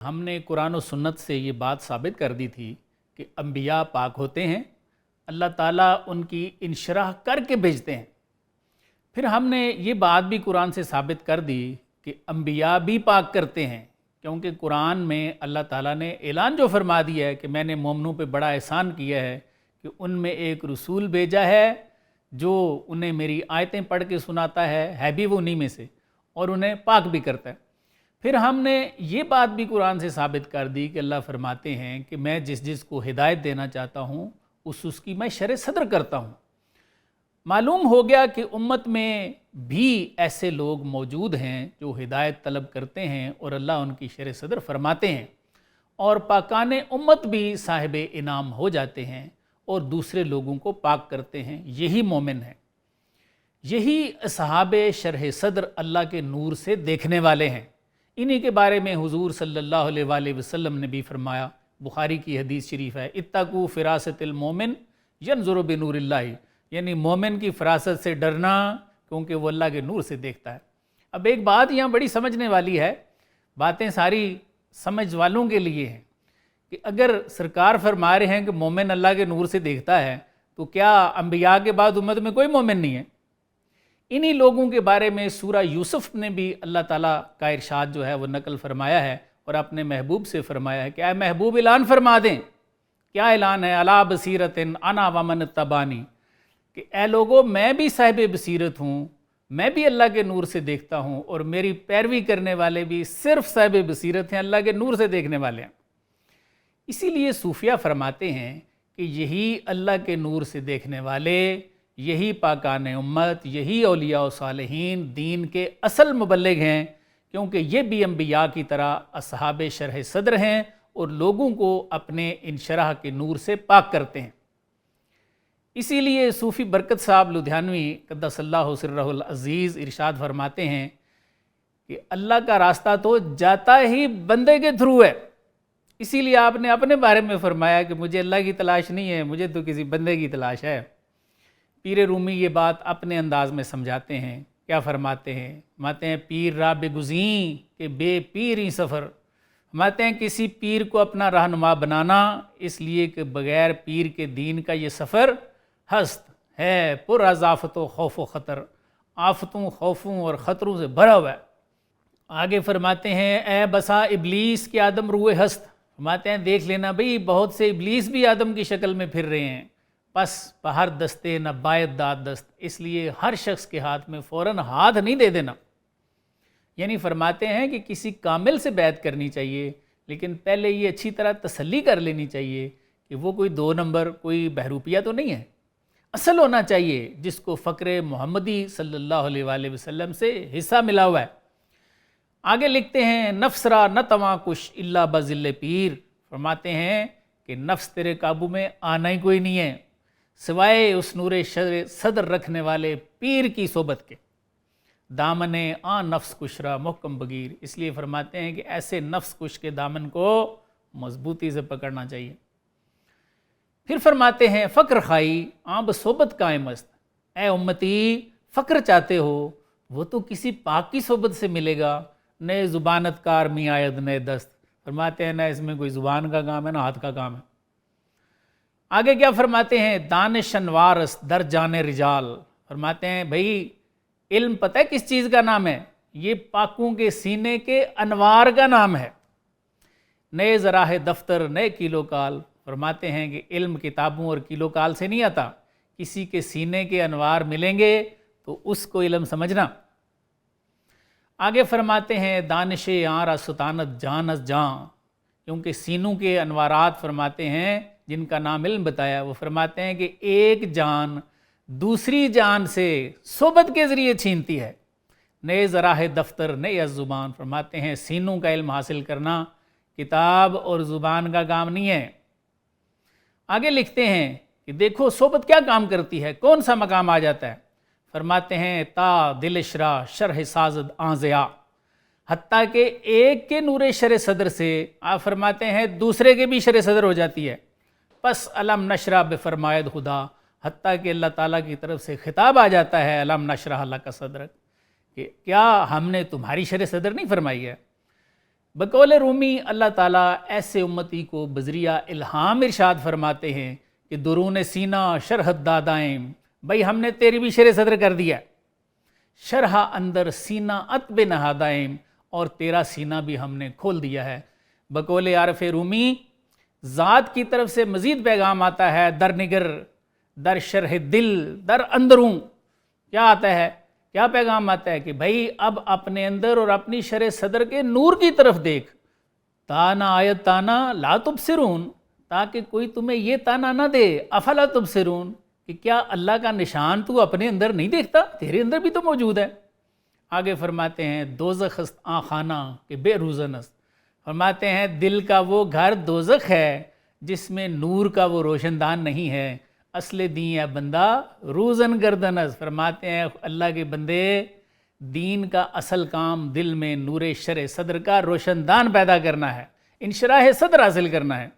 ہم نے قرآن و سنت سے یہ بات ثابت کر دی تھی کہ انبیاء پاک ہوتے ہیں، اللہ تعالیٰ ان کی انشراح کر کے بھیجتے ہیں۔ پھر ہم نے یہ بات بھی قرآن سے ثابت کر دی کہ انبیاء بھی پاک کرتے ہیں، کیونکہ قرآن میں اللہ تعالیٰ نے اعلان جو فرما دیا ہے کہ میں نے مومنوں پہ بڑا احسان کیا ہے کہ ان میں ایک رسول بھیجا ہے جو انہیں میری آیتیں پڑھ کے سناتا ہے بھی وہ انہی میں سے، اور انہیں پاک بھی کرتا ہے۔ پھر ہم نے یہ بات بھی قرآن سے ثابت کر دی کہ اللہ فرماتے ہیں کہ میں جس کو ہدایت دینا چاہتا ہوں اس کی میں شرح صدر کرتا ہوں۔ معلوم ہو گیا کہ امت میں بھی ایسے لوگ موجود ہیں جو ہدایت طلب کرتے ہیں اور اللہ ان کی شرح صدر فرماتے ہیں، اور پاکان امت بھی صاحب انعام ہو جاتے ہیں اور دوسرے لوگوں کو پاک کرتے ہیں۔ یہی مومن ہے، یہی اصحاب شرح صدر اللہ کے نور سے دیکھنے والے ہیں۔ انہی کے بارے میں حضور صلی اللہ علیہ وآلہ وسلم نے بھی فرمایا، بخاری کی حدیث شریف ہے، اتقوا فراست المومن ینظر بنور اللہ، یعنی مومن کی فراست سے ڈرنا کیونکہ وہ اللہ کے نور سے دیکھتا ہے۔ اب ایک بات یہاں بڑی سمجھنے والی ہے، باتیں ساری سمجھ والوں کے لیے ہیں، کہ اگر سرکار فرما رہے ہیں کہ مومن اللہ کے نور سے دیکھتا ہے تو کیا انبیاء کے بعد امت میں کوئی مومن نہیں ہے؟ انہی لوگوں کے بارے میں سورہ یوسف نے بھی اللہ تعالیٰ کا ارشاد جو ہے وہ نقل فرمایا ہے اور اپنے محبوب سے فرمایا ہے کہ اے محبوب اعلان فرما دیں۔ کیا اعلان ہے؟ علی بصیرۃ انا ومن اتبعنی، کہ اے لوگو میں بھی صاحب بصیرت ہوں، میں بھی اللہ کے نور سے دیکھتا ہوں، اور میری پیروی کرنے والے بھی صرف صاحب بصیرت ہیں، اللہ کے نور سے دیکھنے والے ہیں۔ اسی لیے صوفیہ فرماتے ہیں کہ یہی اللہ کے نور سے دیکھنے والے، یہی پاکان امت، یہی اولیاء و صالحین دین کے اصل مبلغ ہیں، کیونکہ یہ بھی انبیاء کی طرح اصحاب شرح صدر ہیں اور لوگوں کو اپنے انشراح کے نور سے پاک کرتے ہیں۔ اسی لیے صوفی برکت صاحب لدھیانوی قدس اللہ سرہ العزیز ارشاد فرماتے ہیں کہ اللہ کا راستہ تو جاتا ہی بندے کے تھرو ہے۔ اسی لیے آپ نے اپنے بارے میں فرمایا کہ مجھے اللہ کی تلاش نہیں ہے، مجھے تو کسی بندے کی تلاش ہے۔ پیر رومی یہ بات اپنے انداز میں سمجھاتے ہیں، کیا فرماتے ہیں؟ فرماتے ہیں پیر راہ بگزیں کہ بے پیری سفر، فرماتے ہیں کسی پیر کو اپنا رہنما بنانا اس لیے کہ بغیر پیر کے دین کا یہ سفر ہست ہے، پر از آفت و خوف و خطر، آفتوں، خوفوں اور خطروں سے بھرا ہوا ہے۔ آگے فرماتے ہیں اے بسا ابلیس کے آدم روئے ہست، فرماتے ہیں دیکھ لینا بھئی بہت سے ابلیس بھی آدم کی شکل میں پھر رہے ہیں، پس بہر دستے نہ باید داد دست، اس لیے ہر شخص کے ہاتھ میں فوراً ہاتھ نہیں دے دینا۔ یعنی فرماتے ہیں کہ کسی کامل سے بیعت کرنی چاہیے، لیکن پہلے یہ اچھی طرح تسلی کر لینی چاہیے کہ وہ کوئی 2 نمبر کوئی بہروپیہ تو نہیں ہے، اصل ہونا چاہیے جس کو فقر محمدی صلی اللہ علیہ وآلہ وسلم سے حصہ ملا ہوا ہے۔ آگے لکھتے ہیں نفس را نہ تواں کش الا بذل پیر، فرماتے ہیں کہ نفس تیرے قابو میں آنا ہی کوئی نہیں ہے سوائے اس نور صدر رکھنے والے پیر کی صحبت کے۔ دامن آن نفس کشرا محکم بگیر، اس لیے فرماتے ہیں کہ ایسے نفس کش کے دامن کو مضبوطی سے پکڑنا چاہیے۔ پھر فرماتے ہیں فقر خائی آن بصحبت قائم است، اے امتی فقر چاہتے ہو وہ تو کسی پاک کی صحبت سے ملے گا، نئے زبانت کار می آید نئے دست، فرماتے ہیں نہ اس میں کوئی زبان کا کام ہے نہ ہاتھ کا کام ہے۔ آگے کیا فرماتے ہیں دانش انوارس در جان رجال، فرماتے ہیں بھئی علم پتہ ہے کس چیز کا نام ہے؟ یہ پاکوں کے سینے کے انوار کا نام ہے۔ نئے ذراح دفتر نئے کیلو کال، فرماتے ہیں کہ علم کتابوں اور کیلو کال سے نہیں آتا، کسی کے سینے کے انوار ملیں گے تو اس کو علم سمجھنا۔ آگے فرماتے ہیں دانش آرا سلطانت جان از جان، کیونکہ سینوں کے انوارات فرماتے ہیں جن کا نام علم بتایا، وہ فرماتے ہیں کہ ایک جان دوسری جان سے صحبت کے ذریعے چھینتی ہے۔ نئے ذراح دفتر نئے از زبان، فرماتے ہیں سینوں کا علم حاصل کرنا کتاب اور زبان کا کام نہیں ہے۔ آگے لکھتے ہیں کہ دیکھو صحبت کیا کام کرتی ہے، کون سا مقام آ جاتا ہے؟ فرماتے ہیں تا دل شرا شرح سازد آنزیا، حتیٰ کہ ایک کے نور شرح صدر سے آپ فرماتے ہیں دوسرے کے بھی شرح صدر ہو جاتی ہے۔ پس علم نشرہ بفرمائد خدا، حتیٰ کہ اللہ تعالیٰ کی طرف سے خطاب آ جاتا ہے علم نشرہ لک صدرک، کہ کیا ہم نے تمہاری شرح صدر نہیں فرمائی ہے؟ بقول رومی اللہ تعالیٰ ایسے امتی کو بذریعہ الہام ارشاد فرماتے ہیں کہ درون سینہ شرحت دادائیں، بھئی ہم نے تیری بھی شرح صدر کر دیا، شرح اندر سینہ عتب نہادائیں، اور تیرا سینہ بھی ہم نے کھول دیا ہے۔ بقول عارف رومی ذات کی طرف سے مزید پیغام آتا ہے، در نگر، در شرح دل، در اندروں۔ کیا آتا ہے؟ کیا پیغام آتا ہے کہ بھائی اب اپنے اندر اور اپنی شرح صدر کے نور کی طرف دیکھ، تانا آیت تانا لا تبصرون، تاکہ کوئی تمہیں یہ تانا نہ دے، افلا تبصرون، کہ کیا اللہ کا نشان تو اپنے اندر نہیں دیکھتا؟ تیرے اندر بھی تو موجود ہے۔ آگے فرماتے ہیں دوزخ است آن خانہ کہ بے روزن است، فرماتے ہیں دل کا وہ گھر دوزخ ہے جس میں نور کا وہ روشن دان نہیں ہے، اصل دین ہے بندہ روزن گردن است، فرماتے ہیں اللہ کے بندے دین کا اصل کام دل میں نور شرع صدر کا روشن دان پیدا کرنا ہے، انشراح صدر حاصل کرنا ہے۔